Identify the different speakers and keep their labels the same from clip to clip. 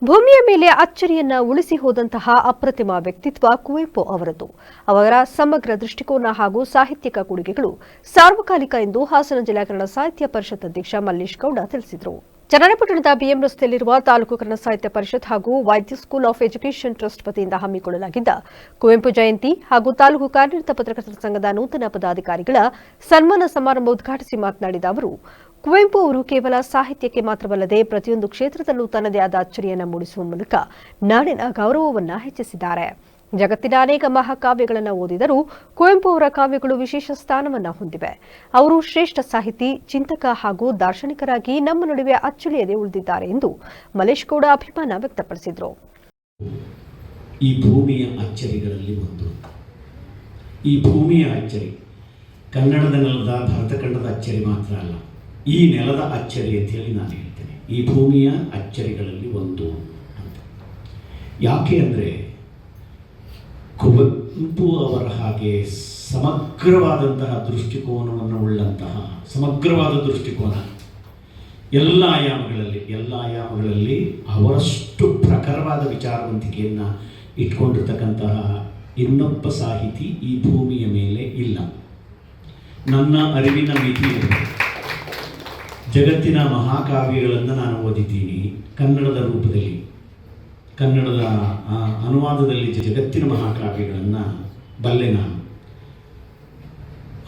Speaker 1: ಭೂಮಿಯ ಮೇಲೆ ಅಚ್ಚರಿಯನ್ನ ಉಳಿಸಿ ಹೋದಂತಹ ಅಪ್ರತಿಮ ವ್ಯಕ್ತಿತ್ವ ಕುವೆಂಪು ಅವರದು. ಅವರ ಸಮಗ್ರ ದೃಷ್ಟಿಕೋನ ಹಾಗೂ ಸಾಹಿತ್ಯಿಕ ಕೊಡುಗೆಗಳು ಸಾರ್ವಕಾಲಿಕ ಎಂದು ಹಾಸನ ಜಿಲ್ಲಾ ಕನ್ನಡ ಸಾಹಿತ್ಯ ಪರಿಷತ್ ಅಧ್ಯಕ್ಷ ಮಲ್ಲೇಶ್ ಗೌಡ ತಿಳಿಸಿದರು. ಚನ್ನರಾಯಪಟ್ಟಣದ ಬಿಎಂ ರಸ್ತೆಯಲ್ಲಿರುವ ತಾಲೂಕು ಕನ್ನಡ ಸಾಹಿತ್ಯ ಪರಿಷತ್ ಹಾಗೂ ವೈದ್ಯ ಸ್ಕೂಲ್ ಆಫ್ ಎಜುಕೇಷನ್ ಟ್ರಸ್ಟ್ ವತಿಯಿಂದ ಹಮ್ಮಿಕೊಳ್ಳಲಾಗಿದ್ದ ಕುವೆಂಪು ಜಯಂತಿ ಹಾಗೂ ತಾಲೂಕು ಕಾರ್ಯನಿರತ ಪತ್ರಕರ್ತರ ಸಂಘದ ನೂತನ ಪದಾಧಿಕಾರಿಗಳ ಸನ್ಮಾನ ಸಮಾರಂಭ ಉದ್ಘಾಟಿಸಿ ಮಾತನಾಡಿದ ಅವರು, ಕುವೆಂಪು ಅವರು ಕೇವಲ ಸಾಹಿತ್ಯಕ್ಕೆ ಮಾತ್ರವಲ್ಲದೆ ಪ್ರತಿಯೊಂದು ಕ್ಷೇತ್ರದಲ್ಲೂ ತನ್ನದೇ ಆದ ಅಚ್ಚರಿಯನ್ನು ಮೂಡಿಸುವ ಮೂಲಕ ನಾಡಿನ ಗೌರವವನ್ನು ಹೆಚ್ಚಿಸಿದ್ದಾರೆ. ಜಗತ್ತಿನ ಅನೇಕ ಮಹಾಕಾವ್ಯಗಳನ್ನು ಓದಿದರೂ ಕುವೆಂಪು ಅವರ ಕಾವ್ಯಗಳು ವಿಶೇಷ ಸ್ಥಾನವನ್ನು ಹೊಂದಿವೆ. ಅವರು ಶ್ರೇಷ್ಠ ಸಾಹಿತಿ, ಚಿಂತಕ ಹಾಗೂ ದಾರ್ಶನಿಕರಾಗಿ ನಮ್ಮ ನಡುವೆ ಅಚ್ಚಳಿಯದೆ ಉಳಿದಿದ್ದಾರೆ ಎಂದು ಮಲ್ಲೇಶ್ ಗೌಡ ಅಭಿಮಾನ ವ್ಯಕ್ತಪಡಿಸಿದರು.
Speaker 2: ಈ ಭೂಮಿಯ ಅಚ್ಚರಿಗಳಲ್ಲಿ ಒಂದು, ಈ ಭೂಮಿಯ ಅಚ್ಚರಿ ಕನ್ನಡದ ನೆಲದ ಭರತಖಂಡದ ಅಚ್ಚರಿ ಮಾತ್ರ ಅಲ್ಲ, ಈ ನೆಲದ ಅಚ್ಚರಿ ಅಂತ ಹೇಳಿ ನಾನು ಹೇಳ್ತೇನೆ. ಈ ಭೂಮಿಯ ಅಚ್ಚರಿಗಳಲ್ಲಿ ಒಂದು ಅಂತ. ಯಾಕೆ ಅಂದರೆ ಕುವೆಂಪು ಅವರ ಹಾಗೆ ಸಮಗ್ರವಾದಂತಹ ದೃಷ್ಟಿಕೋನವನ್ನು ಉಳ್ಳಂತಹ ಸಮಗ್ರವಾದ ದೃಷ್ಟಿಕೋನ ಎಲ್ಲ ಆಯಾಮಗಳಲ್ಲಿ ಅವರಷ್ಟು ಪ್ರಖರವಾದ ವಿಚಾರವಂತಿಕೆಯನ್ನು ಇಟ್ಕೊಂಡಿರ್ತಕ್ಕಂತಹ ಇನ್ನೊಬ್ಬ ಸಾಹಿತಿ ಈ ಭೂಮಿಯ ಮೇಲೆ ಇಲ್ಲ. ನನ್ನ ಅರಿವಿನ ಮಿತಿ ಜಗತ್ತಿನ ಮಹಾಕಾವ್ಯಗಳನ್ನು ನಾನು ಓದಿದ್ದೀನಿ ಕನ್ನಡದ ರೂಪದಲ್ಲಿ, ಕನ್ನಡದ ಅನುವಾದದಲ್ಲಿ ಜಗತ್ತಿನ ಮಹಾಕಾವ್ಯಗಳನ್ನು ಬಲ್ಲೆ ನಾನು.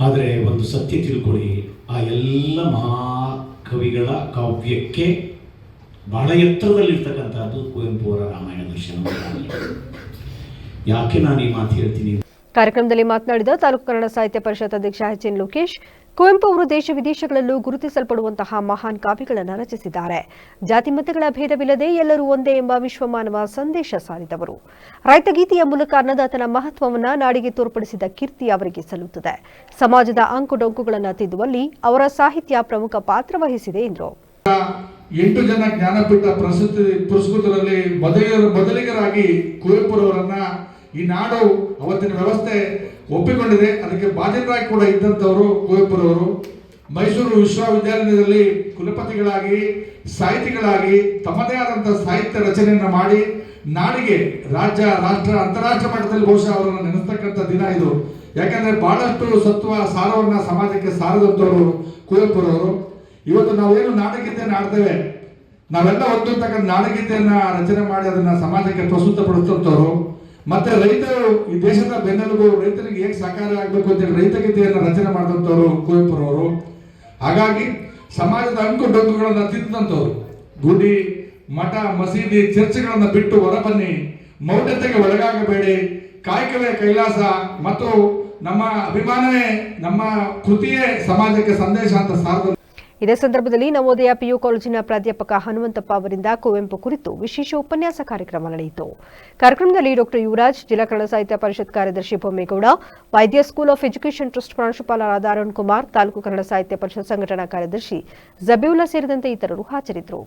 Speaker 2: ಆದರೆ ಒಂದು ಸತ್ಯ ತಿಳ್ಕೊಳ್ಳಿ, ಆ ಎಲ್ಲ ಮಹಾಕವಿಗಳ ಕಾವ್ಯಕ್ಕೆ ಬಹಳ ಎತ್ತರದಲ್ಲಿರ್ತಕ್ಕಂಥದ್ದು ಕುವೆಂಪು ಅವರ ರಾಮಾಯಣ ದರ್ಶನ. ಯಾಕೆ ನಾನು ಈ ಮಾತು ಹೇಳ್ತೀನಿ?
Speaker 1: ಕಾರ್ಯಕ್ರಮದಲ್ಲಿ ಮಾತನಾಡಿದ ತಾಲೂಕು ಕನ್ನಡ ಸಾಹಿತ್ಯ ಪರಿಷತ್ ಅಧ್ಯಕ್ಷ ಎಚ್.ಎನ್. ಲೋಕೇಶ್, ಕುವೆಂಪು ಅವರು ದೇಶ ವಿದೇಶಗಳಲ್ಲೂ ಗುರುತಿಸಲ್ಪಡುವಂತಹ ಮಹಾನ್ ಕಾವ್ಯಗಳನ್ನು ರಚಿಸಿದ್ದಾರೆ. ಜಾತಿ ಮತಗಳ ಭೇದವಿಲ್ಲದೆ ಎಲ್ಲರೂ ಒಂದೇ ಎಂಬ ವಿಶ್ವಮಾನವ ಸಂದೇಶ ಸಾರಿದವರು. ರೈತಗೀತೆಯ ಮೂಲಕ ಅನ್ನದಾತನ ಮಹತ್ವವನ್ನು ನಾಡಿಗೆ ತೋರ್ಪಡಿಸಿದ ಕೀರ್ತಿ ಅವರಿಗೆ ಸಲ್ಲುತ್ತದೆ. ಸಮಾಜದ ಅಂಕುಡೊಂಕುಗಳನ್ನು ತಿದ್ದುವಲ್ಲಿ ಅವರ ಸಾಹಿತ್ಯ ಪ್ರಮುಖ ಪಾತ್ರ ವಹಿಸಿದೆ ಎಂದರು.
Speaker 3: 8 ಜನ ಜ್ಞಾನಪೀಠ ಪುರಸ್ಕೃತರಲ್ಲಿ ಮೊದಲಿಗರಾಗಿ ಕುವೆಂಪುರವರನ್ನ ಈ ನಾಡು ಅವತ್ತಿನ ವ್ಯವಸ್ಥೆ ಒಪ್ಪಿಕೊಂಡಿದೆ. ಅದಕ್ಕೆ ಬಾಜನರಾಯ್ ಕೂಡ ಇದ್ದಂಥವರು ಕುವೆಂಪುರವರು. ಮೈಸೂರು ವಿಶ್ವವಿದ್ಯಾಲಯದಲ್ಲಿ ಕುಲಪತಿಗಳಾಗಿ ಸಾಹಿತಿಗಳಾಗಿ ತಮ್ಮದೇ ಆದಂತಹ ಸಾಹಿತ್ಯ ರಚನೆಯನ್ನು ಮಾಡಿ ನಾಡಿಗೆ ರಾಜ್ಯ, ರಾಷ್ಟ್ರ, ಅಂತಾರಾಷ್ಟ್ರ ಮಟ್ಟದಲ್ಲಿ ಬಹುಶಃ ಅವರನ್ನು ನೆನೆಸ್ತಕ್ಕಂಥ ದಿನ ಇದು. ಯಾಕಂದ್ರೆ ಬಹಳಷ್ಟು ಸತ್ವ ಸಾರವನ್ನ ಸಮಾಜಕ್ಕೆ ಸಾರದಂಥವರು ಕುವೆಂಪುರವರು. ಇವತ್ತು ನಾವೇನು ನಾಡಗೀತೆಯನ್ನು ಆಡ್ತೇವೆ, ನಾವೆಲ್ಲ ಹೊಂದಿರ್ತಕ್ಕಂಥ ನಾಡಗೀತೆಯನ್ನ ರಚನೆ ಮಾಡಿ ಅದನ್ನ ಸಮಾಜಕ್ಕೆ ಪ್ರಸ್ತುತಪಡಿಸುತ್ತವರು. ಮತ್ತೆ ರೈತರು ಈ ದೇಶದ ಬೆನ್ನೆಲುಬು, ರೈತರಿಗೆ ಹೇಗೆ ಸಹಕಾರ ಆಗಬೇಕು ಅಂತೇಳಿ ರೈತಗೀತೆಯನ್ನು ರಚನೆ ಮಾಡಿದಂಥವ್ರು ಕುವೆಂಪುರವರು. ಹಾಗಾಗಿ ಸಮಾಜದ ಅಂಕು ಡೊಂಕುಗಳನ್ನು ತಿದ್ದಂಥವ್ರು. ಗುಡಿ, ಮಠ, ಮಸೀದಿ, ಚರ್ಚ್ಗಳನ್ನು ಬಿಟ್ಟು ಹೊರಬನ್ನಿ, ಮೌಢ್ಯತೆಗೆ ಒಳಗಾಗಬೇಡಿ, ಕಾಯಕವೇ ಕೈಲಾಸ ಮತ್ತು ನಮ್ಮ ಅಭಿಮಾನವೇ ನಮ್ಮ ಕೃತಿಯೇ ಸಮಾಜಕ್ಕೆ ಸಂದೇಶ ಅಂತ ಸಾರ್ದ.
Speaker 1: ಇದೇ ಸಂದರ್ಭದಲ್ಲಿ ನವೋದಯ ಪಿಯು ಕಾಲೇಜಿನ ಪ್ರಾಧ್ಯಾಪಕ ಹನುಮಂತಪ್ಪ ಅವರಿಂದ ಕುವೆಂಪು ಕುರಿತು ವಿಶೇಷ ಉಪನ್ಯಾಸ ಕಾರ್ಯಕ್ರಮ ನಡೆಯಿತು. ಕಾರ್ಯಕ್ರಮದಲ್ಲಿ ಡಾ ಯುವರಾಜ್, ಜಿಲ್ಲಾ ಕನ್ನಡ ಸಾಹಿತ್ಯ ಪರಿಷತ್ ಕಾರ್ಯದರ್ಶಿ ಬೊಮ್ಮೇಗೌಡ, ವೈದ್ಯ ಸ್ಕೂಲ್ ಆಫ್ ಎಜುಕೇಷನ್ ಟ್ರಸ್ಟ್ ಪ್ರಾಂಶುಪಾಲರಾದ ಅರುಣ್ ಕುಮಾರ್, ತಾಲೂಕು ಕನ್ನಡ ಸಾಹಿತ್ಯ ಪರಿಷತ್ ಸಂಘಟನಾ ಕಾರ್ಯದರ್ಶಿ ಜಬೀವುಲ್ಲಾ ಸೇರಿದಂತೆ ಇತರರು ಹಾಜರಿದ್ದರು.